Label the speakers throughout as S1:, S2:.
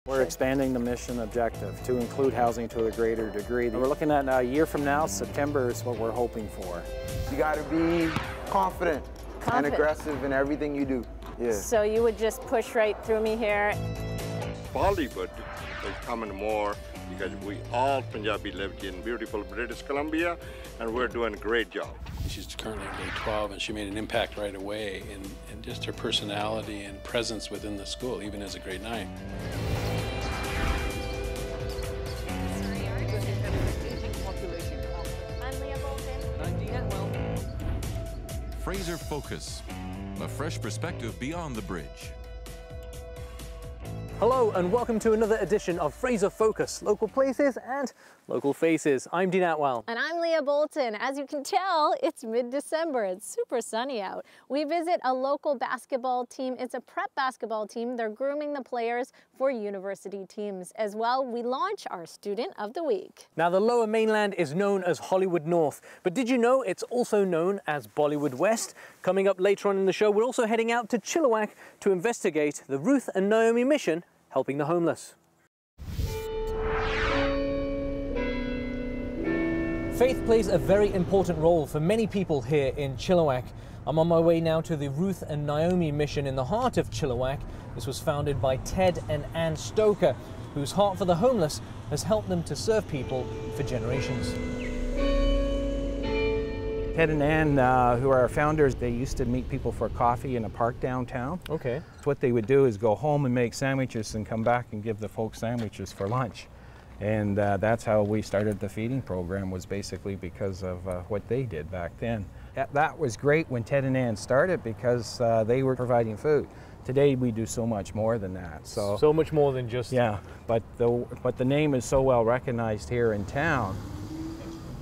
S1: We're expanding the mission objective to include housing to a greater degree. We're looking at a year from now, September is what we're hoping for.
S2: You got to be confident and aggressive in everything you do. Yeah.
S3: So you would just push right through me here.
S4: Bollywood is coming more because we all Punjabi lived in beautiful British Columbia, and we're doing a great job.
S5: She's currently in grade 12, and she made an impact right away in just her personality and presence within the school, even as a grade 9.
S3: I'm Leah Bolton.
S6: I'm Atwal. Fraser Focus, a fresh perspective beyond the bridge.
S7: Hello and welcome to another edition of Fraser Focus, local places and local faces. I'm Dean Atwal.
S3: And I'm Leah Bolton. As you can tell, it's mid-December. It's super sunny out. We visit a local basketball team. It's a prep basketball team. They're grooming the players for university teams. As well, we launch our Student of the Week.
S7: Now, the Lower Mainland is known as Hollywood North, but did you know it's also known as Bollywood West? Coming up later on in the show, we're also heading out to Chilliwack to investigate the Ruth and Naomi Mission helping the homeless. Faith plays a very important role for many people here in Chilliwack. I'm on my way now to the Ruth and Naomi Mission in the heart of Chilliwack. This was founded by Ted and Ann Stoker, whose heart for the homeless has helped them to serve people for generations.
S1: Ted and Ann, who are our founders, they used to meet people for coffee in a park downtown.
S7: Okay.
S1: What they would do is go home and make sandwiches and come back and give the folks sandwiches for lunch. And that's how we started the feeding program, was basically because of what they did back then. That was great when Ted and Ann started because they were providing food. Today we do so much more than that.
S7: So much more than just...
S1: Yeah, but the name is so well recognized here in town.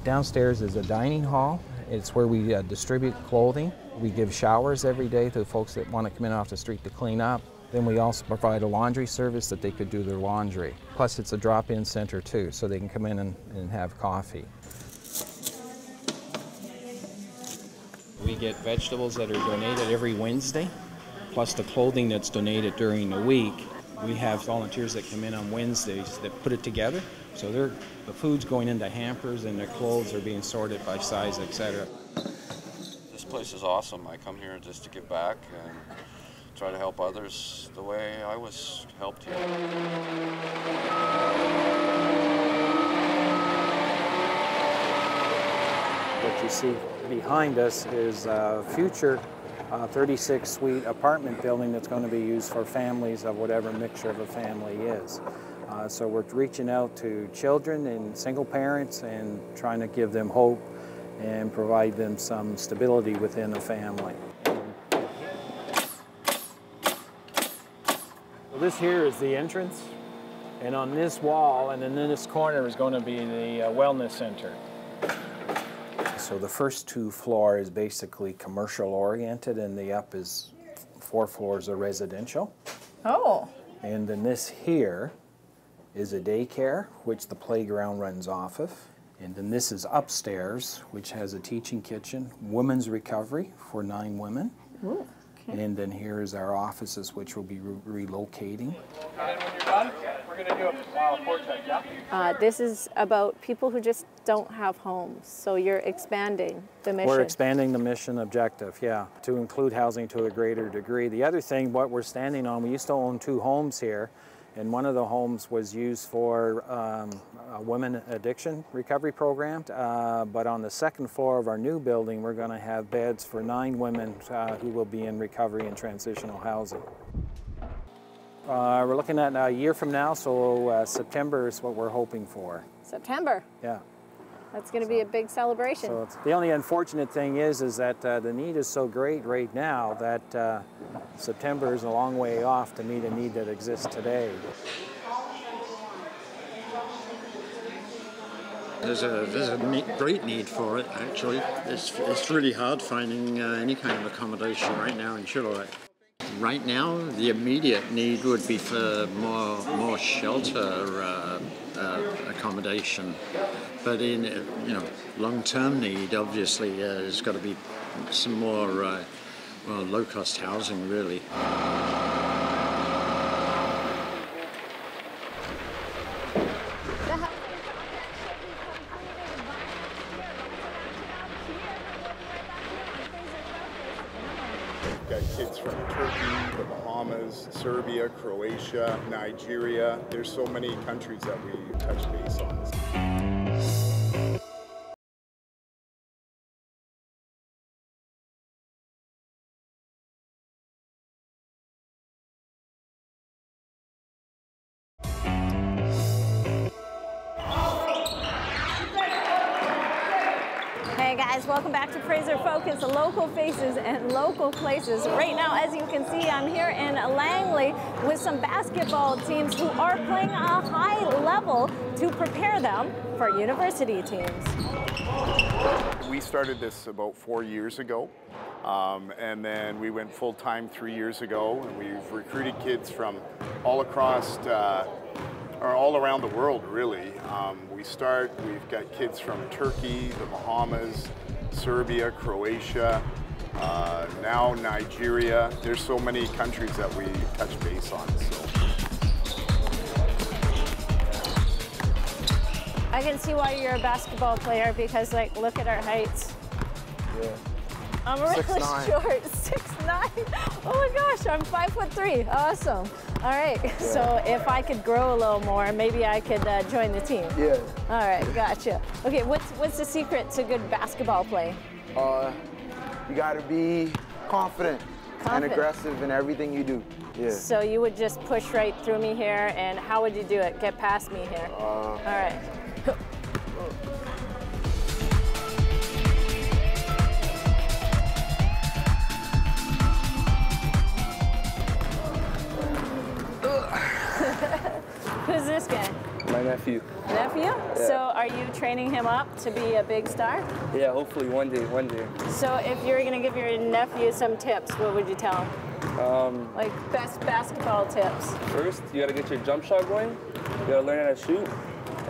S1: Downstairs is a dining hall. It's where we distribute clothing. We give showers every day to folks that want to come in off the street to clean up. Then we also provide a laundry service that they could do their laundry. Plus it's a drop-in center too, so they can come in and have coffee. We get vegetables that are donated every Wednesday, plus the clothing that's donated during the week. We have volunteers that come in on Wednesdays that put it together. So the food's going into hampers and their clothes are being sorted by size, etc.
S4: This place is awesome. I come here just to give back and try to help others the way I was helped here.
S1: What you see behind us is a future 36-suite apartment building that's going to be used for families of whatever mixture of a family is. So we're reaching out to children and single parents and trying to give them hope and provide them some stability within a family. So this here is the entrance, and on this wall and in this corner is going to be the wellness center. So the first 2 floors is basically commercial oriented, and the up is 4 floors are residential.
S3: Oh.
S1: And then this here is a daycare, which the playground runs off of. And then this is upstairs, which has a teaching kitchen, women's recovery for 9 women.
S3: Ooh, okay.
S1: And then here is our offices, which will be relocating.
S7: And when you're done, we're going to do a portrait, yeah?
S3: This is about people who just don't have homes. So you're expanding the mission.
S1: We're expanding the mission objective, yeah, to include housing to a greater degree. The other thing, what we're standing on, we used to own 2 homes here, and one of the homes was used for a women addiction recovery program. But on the 2nd floor of our new building, we're going to have beds for 9 women who will be in recovery and transitional housing. We're looking at a year from now, so September is what we're hoping for.
S3: September.
S1: Yeah.
S3: That's going to be a big celebration.
S1: So the only unfortunate thing is that the need is so great right now that September is a long way off to meet a need that exists today.
S8: There's a great need for it, actually. It's really hard finding any kind of accommodation right now in Chilliwack. Right now, the immediate need would be for more shelter accommodation. But in long-term need, obviously, there's got to be some more low-cost housing, really.
S9: Bahamas, Serbia, Croatia, Nigeria. There's so many countries that we touch base on.
S3: Hey guys, welcome back to Fraser Focus, local faces and local places. Right now, as you can see, I'm here in Langley with some basketball teams who are playing a high level to prepare them for university teams.
S9: We started this about 4 years ago, and then we went full-time 3 years ago, and we've recruited kids from all across or all around the world, really. We've got kids from Turkey, the Bahamas, Serbia, Croatia, now Nigeria. There's so many countries that we touch base on. So.
S3: I can see why you're a basketball player because, like, look at our heights.
S2: Yeah.
S3: I'm really
S2: 6'9".
S3: short, 6'9". Oh my gosh, I'm 5'3". Awesome. All right,
S2: Yeah.
S3: so if I could grow a little more, maybe I could join the team.
S2: Yeah.
S3: All right, gotcha. Okay, what's the secret to good basketball play?
S2: You gotta be confident and aggressive in everything you do. Yeah.
S3: So you would just push right through me here, and how would you do it? Get past me here. All right. Who's this guy?
S10: My nephew.
S3: Nephew?
S10: Yeah.
S3: So are you training him up to be a big star?
S10: Yeah, hopefully one day.
S3: So if you were going to give your nephew some tips, what would you tell him? Like best basketball tips.
S10: First, you gotta get your jump shot going. You gotta learn how to shoot,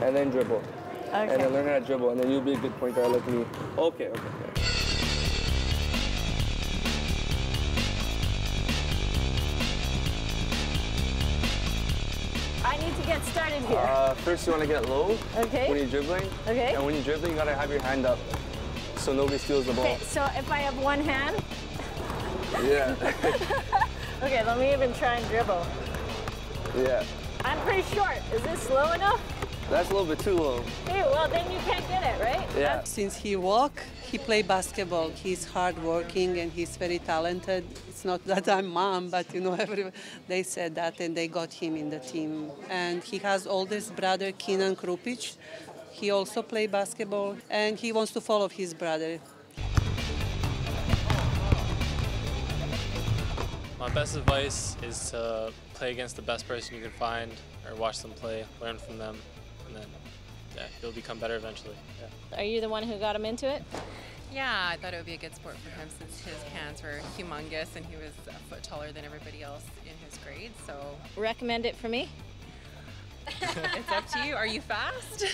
S10: and then dribble.
S3: Okay.
S10: And then learn how to dribble, and then you'll be a good point guard like me. Okay.
S3: I need to get started here.
S10: First, you wanna get low.
S3: Okay.
S10: When you're dribbling.
S3: Okay.
S10: And when you're dribbling, you gotta have your hand up, so nobody steals the ball.
S3: Okay, so if I have one hand?
S10: Yeah.
S3: Okay, let me even try and dribble.
S10: Yeah.
S3: I'm pretty short. Is this slow enough?
S10: That's a little bit too low.
S3: Hey, well, then you can't get it, right?
S10: Yeah.
S11: Since he walk, he play basketball. He's hardworking and he's very talented. It's not that I'm mom, but you know, they said that and they got him in the team. And he has oldest brother, Kenan Krupic. He also play basketball and he wants to follow his brother.
S12: My best advice is to play against the best person you can find or watch them play, learn from them, and then you'll become better eventually. Yeah.
S3: Are you the one who got him into it?
S13: Yeah, I thought it would be a good sport for him since his hands were humongous and he was a foot taller than everybody else in his grade, so.
S3: Recommend it for me?
S13: It's up to you. Are you fast?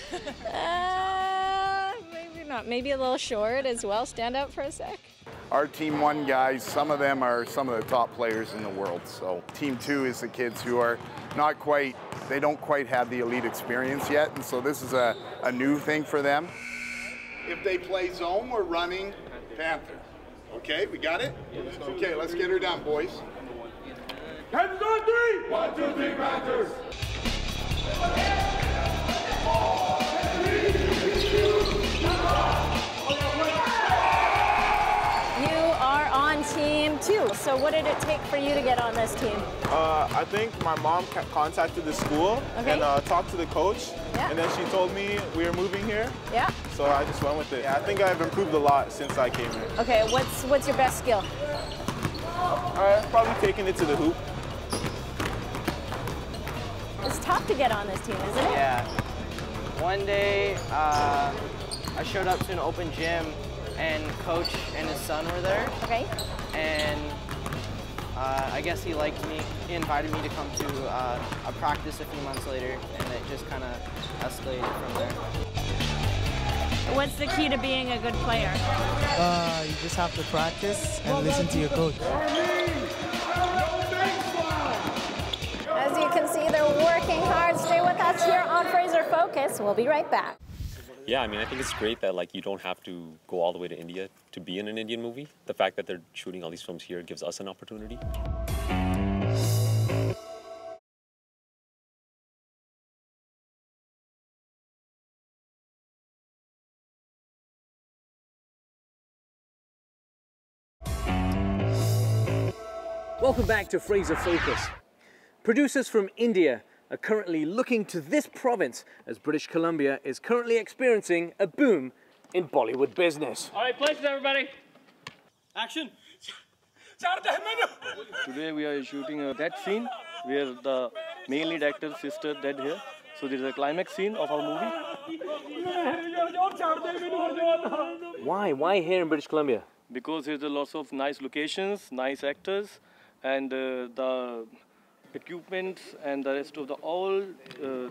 S3: Maybe not. Maybe a little short as well. Stand up for a sec.
S9: Our Team 1 guys, some of them are some of the top players in the world. So Team 2 is the kids who are not quite, they don't quite have the elite experience yet. And so this is a new thing for them. If they play zone, we're running Panther. Okay, we got it? Okay, let's get her done, boys. Hands on three! 1, 2, 3, Panthers!
S3: You are on Team 2. So what did it take for you to get on this team?
S14: I think my mom contacted the school and talked to the coach, and then she told me we were moving here.
S3: Yeah.
S14: So I just went with it. I think I've improved a lot since I came here.
S3: Okay, what's your best skill?
S14: Probably taking it to the hoop.
S3: It's tough to get on this team, isn't it?
S15: Yeah. One day, I showed up to an open gym, and coach and his son were there. Okay. And I guess he liked me. He invited me to come to a practice a few months later, and it just kind of escalated from there.
S3: What's the key to being a good player?
S16: You just have to practice and listen to your coach.
S3: As you can see, they're working hard. Stay with us here on Fraser Focus. We'll be right back.
S17: Yeah, I mean, I think it's great that you don't have to go all the way to India to be in an Indian movie. The fact that they're shooting all these films here gives us an opportunity.
S7: Welcome back to Fraser Focus. Producers from India are currently looking to this province as British Columbia is currently experiencing a boom in Bollywood business.
S18: All right, places, everybody. Action.
S10: Today we are shooting a death scene where the main lead actor's sister dead here. So there is a climax scene of our movie.
S7: Why here in British Columbia?
S10: Because there's a lots of nice locations, nice actors, and the equipment and the rest of the all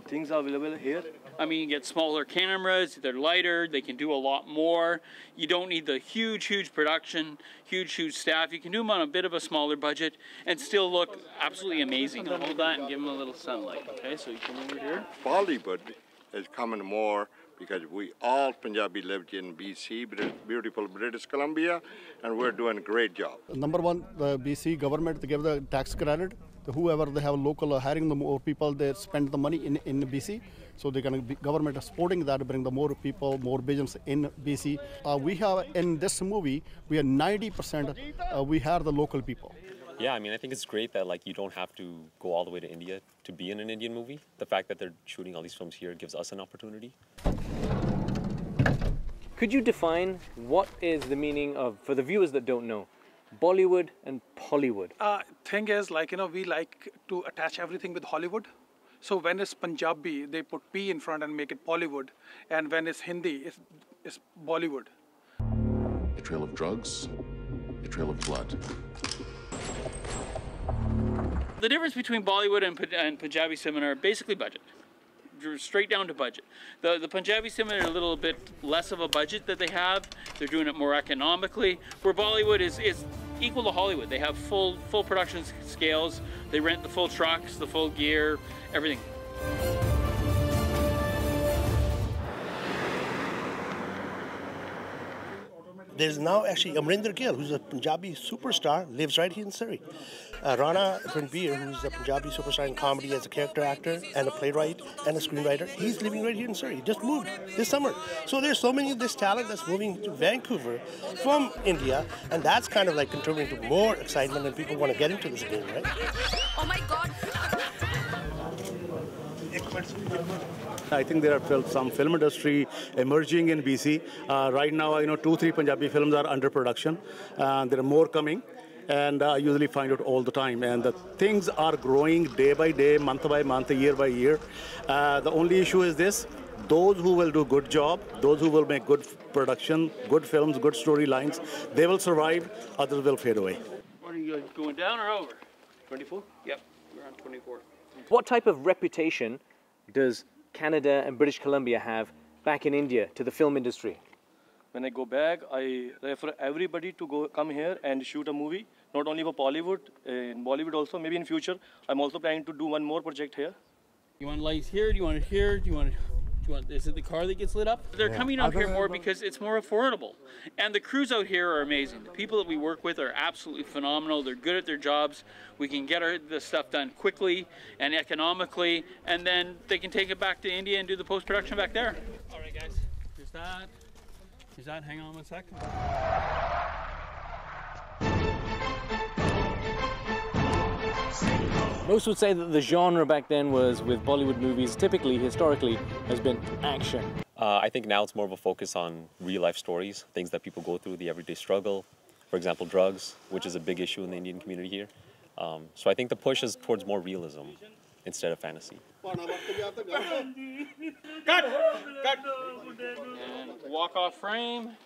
S10: things are available here.
S18: I mean, you get smaller cameras, they're lighter, they can do a lot more. You don't need the huge production, huge staff. You can do them on a bit of a smaller budget and still look absolutely amazing. Hold that and give them a little sunlight, okay? So you come over here.
S4: Bollywood is coming more because we all Punjabi lived in BC, beautiful British Columbia, and we're doing a great job.
S19: Number one, the BC government, they give the tax credit. Whoever they have local hiring the more people, they spend the money in BC. So they're going to be government is supporting that to bring the more people, more business in BC. We have in this movie, we are 90%. We have the local people.
S17: Yeah, I mean, I think it's great that like you don't have to go all the way to India to be in an Indian movie. The fact that they're shooting all these films here gives us an opportunity.
S7: Could you define what is the meaning of, for the viewers that don't know, Bollywood and Pollywood?
S20: Thing is, like, you know, we like to attach everything with Hollywood. So when it's Punjabi, they put P in front and make it Bollywood. And when it's Hindi, it's Bollywood.
S6: A trail of drugs, a trail of blood.
S18: The difference between Bollywood and Punjabi cinema are basically budget. Straight down to budget. The Punjabi cinema are a little bit less of a budget that they have. They're doing it more economically. Where Bollywood is equal to Hollywood. They have full production scales. They rent the full trucks, the full gear, everything.
S21: There's now actually Amrinder Gill, who's a Punjabi superstar, lives right here in Surrey. Rana Ranbir, who's a Punjabi superstar in comedy as a character actor and a playwright and a screenwriter, he's living right here in Surrey. He just moved this summer. So there's so many of this talent that's moving to Vancouver from India, and that's kind of like contributing to more excitement and people want to get into this game, right?
S22: Oh my God!
S23: I think there are some film industry emerging in BC. Right now, 2-3 Punjabi films are under production. There are more coming, and I usually find out all the time. And the things are growing day by day, month by month, year by year. The only issue is this: those who will do good job, those who will make good production, good films, good storylines, they will survive. Others will fade away.
S18: What are you going down or over? 24? Yep, we're on 24.
S7: What type of reputation does Canada and British Columbia have back in India to the film industry?
S10: When I go back, I refer everybody to come here and shoot a movie, not only for Bollywood, in Bollywood also, maybe in future. I'm also planning to do one more project here.
S18: You want lights here? Do you want it here? Do you want is it the car that gets lit up? They're coming out here more because it's more affordable. And the crews out here are amazing. The people that we work with are absolutely phenomenal. They're good at their jobs. We can get the stuff done quickly and economically, and then they can take it back to India and do the post-production back there. All right, guys. Here's that. Here's that. Hang on one sec.
S7: Most would say that the genre back then was, with Bollywood movies, typically, historically, has been action.
S17: I think now it's more of a focus on real-life stories, things that people go through, the everyday struggle. For example, drugs, which is a big issue in the Indian community here. So I think the push is towards more realism instead of fantasy.
S18: And walk off frame.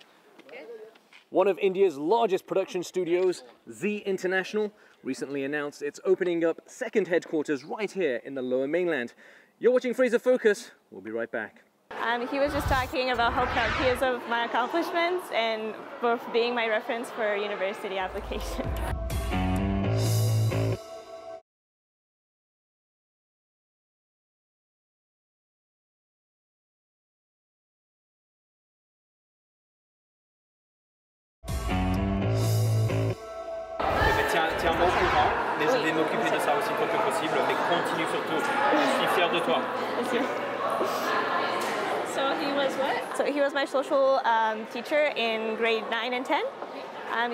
S7: One of India's largest production studios, Zee International, recently announced it's opening up second headquarters right here in the Lower Mainland. You're watching Fraser Focus. We'll be right back.
S24: He was just talking about how proud he is of my accomplishments and for being my reference for university application.
S25: Tiens un mot au courant, désolé de m'occuper de ça aussi tôt que possible, mais continue surtout, je suis fier de toi.
S24: So he was what? So he was my social teacher in grade 9 and 10.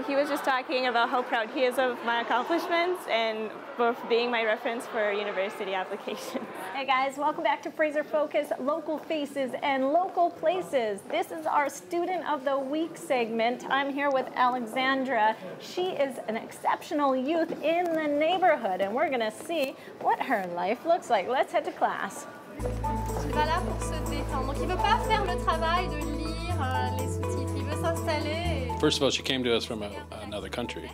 S24: He was just talking about how proud he is of my accomplishments and for being my reference for university application.
S3: Hey guys, welcome back to Fraser Focus, Local Faces and Local Places. This is our Student of the Week segment. I'm here with Alexandra. She is an exceptional youth in the neighborhood, and we're gonna see what her life looks like. Let's head to class.
S1: Il va là pour se détendre. Donc il ne veut pas faire le travail de lire les sous-titres. Il veut s'installer.
S2: First of all, she came to us from another country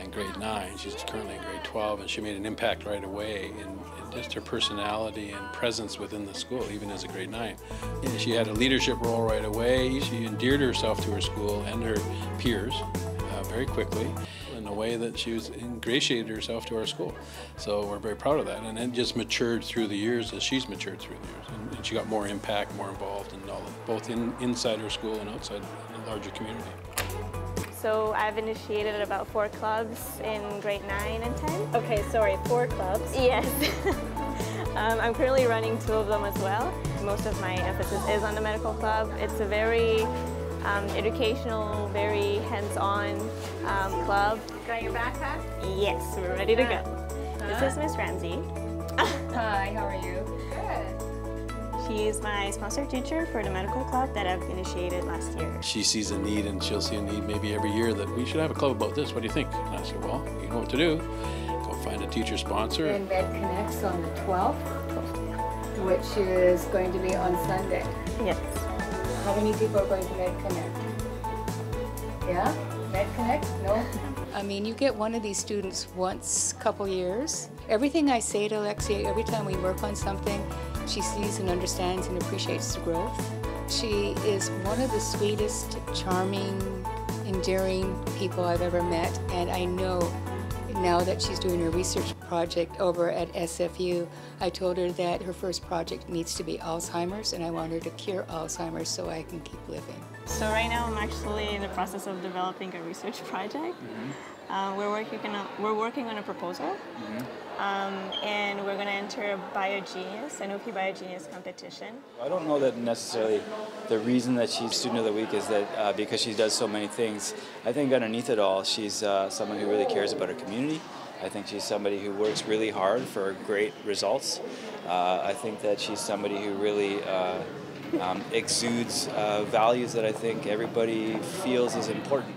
S2: in grade 9. She's currently in grade 12, and she made an impact right away in just her personality and presence within the school, even as a grade 9. And she had a leadership role right away. She endeared herself to her school and her peers very quickly, in a way that she was ingratiated herself to our school. So we're very proud of that. And it just matured through the years as she's matured through the years. And she got more impact, more involved in all of, both inside her school and outside the larger community.
S24: So I've initiated about 4 clubs in grade 9 and 10.
S3: Okay, sorry, 4 clubs?
S24: Yes. I'm currently running 2 of them as well. Most of my emphasis is on the medical club. It's a very educational, very hands-on club.
S3: Got your backpack?
S24: Yes, we're ready to go. This is Miss Ramsey.
S1: Hi, how are you?
S24: Good. She is my sponsor teacher for the medical club that I've initiated last year.
S2: She sees a need, and she'll see a need maybe every year that we should have a club about this. What do you think? And I said, well, you know what to do. Go find a teacher sponsor.
S5: And Med Connects on the 12th, which is going to be on Sunday.
S24: Yes.
S5: How many people are going to Med Connect? Yeah? Med Connect? No?
S8: I mean, you get one of these students once, couple years. Everything I say to Alexia, every time we work on something, she sees and understands and appreciates the growth. She is one of the sweetest, charming, endearing people I've ever met, and I know now that she's doing her research project over at SFU, I told her that her first project needs to be Alzheimer's, and I want her to cure Alzheimer's so I can keep living.
S24: So right now I'm actually in the process of developing a research project. We're working on a proposal, and we're going to enter a BioGenius, an OP BioGenius competition.
S22: I don't know that necessarily the reason that she's Student of the Week is that because she does so many things. I think underneath it all, she's someone who really cares about her community. I think she's somebody who works really hard for great results. I think that she's somebody who really exudes values that I think everybody feels is important.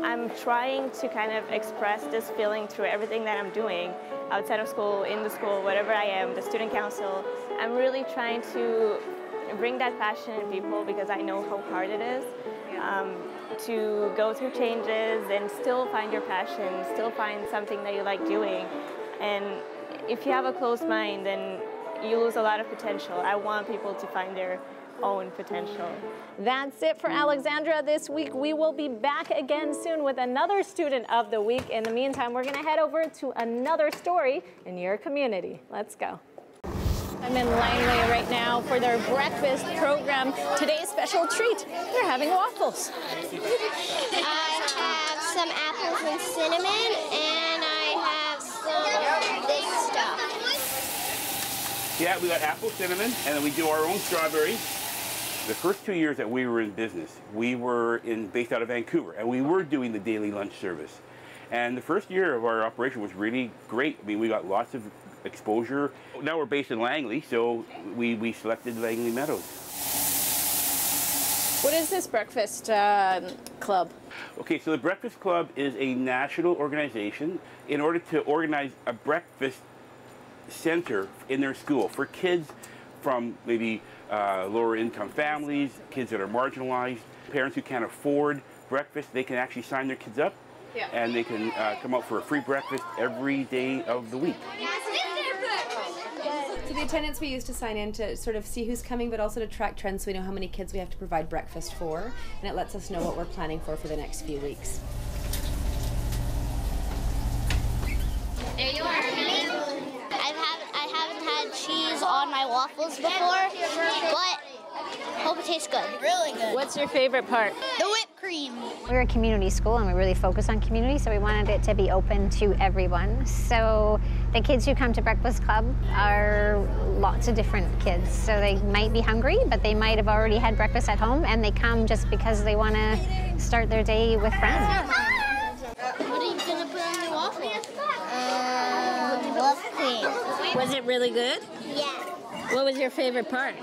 S24: I'm trying to kind of express this feeling through everything that I'm doing outside of school, in the school, whatever I am, the student council. I'm really trying to bring that passion in people because I know how hard it is to go through changes and still find your passion, still find something that you like doing. And if you have a closed mind, then you lose a lot of potential. I want people to find their own potential.
S3: That's it for Alexandra this week. We will be back again soon with another Student of the Week. In the meantime, we're going to head over to another story in your community. Let's go. I'm in Langley right now for their breakfast program. Today's special treat, they're having waffles.
S26: I have some apples and cinnamon, and I have some this stuff.
S27: Yeah, we got apple cinnamon, and then we do our own strawberries. The first 2 years that we were in business, we were based out of Vancouver, and we were doing the daily lunch service. And the first year of our operation was really great. I mean, we got lots of exposure. Now we're based in Langley, so we selected Langley Meadows.
S3: What is this breakfast club?
S27: Okay, so the Breakfast Club is a national organization in order to organize a breakfast center in their school for kids from maybe lower income families, kids that are marginalized, parents who can't afford breakfast. They can actually sign their kids up, and they can come out for a free breakfast every day of the week.
S28: So the attendance we use to sign in to sort of see who's coming, but also to track trends so we know how many kids we have to provide breakfast for, and it lets us know what we're planning for the next few weeks.
S26: There you are. I haven't had cheese on my waffles before, but hope it tastes good. Really good.
S3: What's your favorite part?
S26: The whipped cream.
S29: We're a community school and we really focus on community, so we wanted it to be open to everyone. So
S3: The kids who come to Breakfast Club are lots of different kids. So they might be hungry, but they might have already had breakfast at home, and they come just because they want to start their day with friends.
S26: What are you going to put on your waffle? Whipped cream.
S4: Was it really good?
S26: Yeah.
S4: What was your favorite part?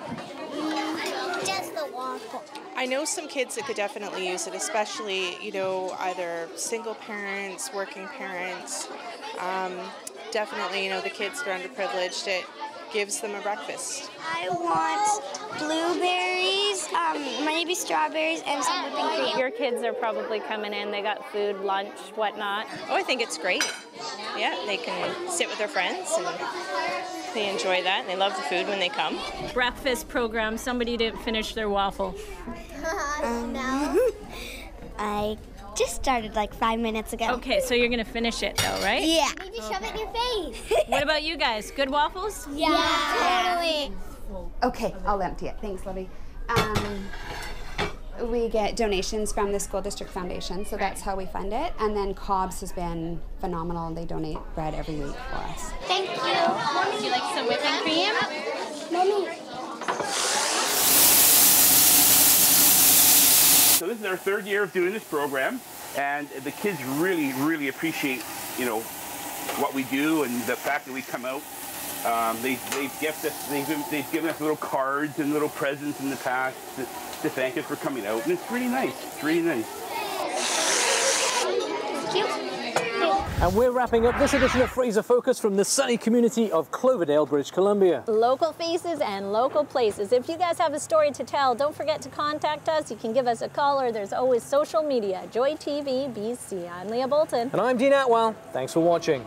S26: Just the waffle.
S9: I know some kids that could definitely use it, especially, you know, either single parents, working parents. Definitely, you know, the kids that are underprivileged, it gives them a breakfast.
S26: I want blueberries, maybe strawberries, and some whipping cream.
S3: Your kids are probably coming in, they got food, lunch, whatnot.
S9: Oh, I think it's great. Yeah, they can sit with their friends and they enjoy that and they love the food when they come.
S4: Breakfast program, somebody didn't finish their waffle.
S26: No. I just started like 5 minutes ago.
S4: Okay, so you're gonna finish it though, right?
S26: Yeah. You need to shove it in your face.
S4: What about you guys? Good waffles?
S26: Yeah, totally.
S11: Okay, I'll empty it. Thanks, Libby. We get donations from the School District Foundation, so that's how we fund it. And then Cobb's has been phenomenal. They donate bread every week for us.
S26: Thank you.
S4: Would you like some whipping cream?
S26: Mommy.
S27: So this is our 3rd year of doing this program, and the kids really, really appreciate, you know, what we do and the fact that we come out. They've given us little cards and little presents in the past to thank us for coming out, and it's really nice. It's really nice.
S7: And we're wrapping up this edition of Fraser Focus from the sunny community of Cloverdale, British Columbia.
S3: Local faces and local places. If you guys have a story to tell, don't forget to contact us. You can give us a call, or there's always social media. JoytvBC. I'm Leah Bolton.
S7: And I'm Dean Atwal. Thanks for watching.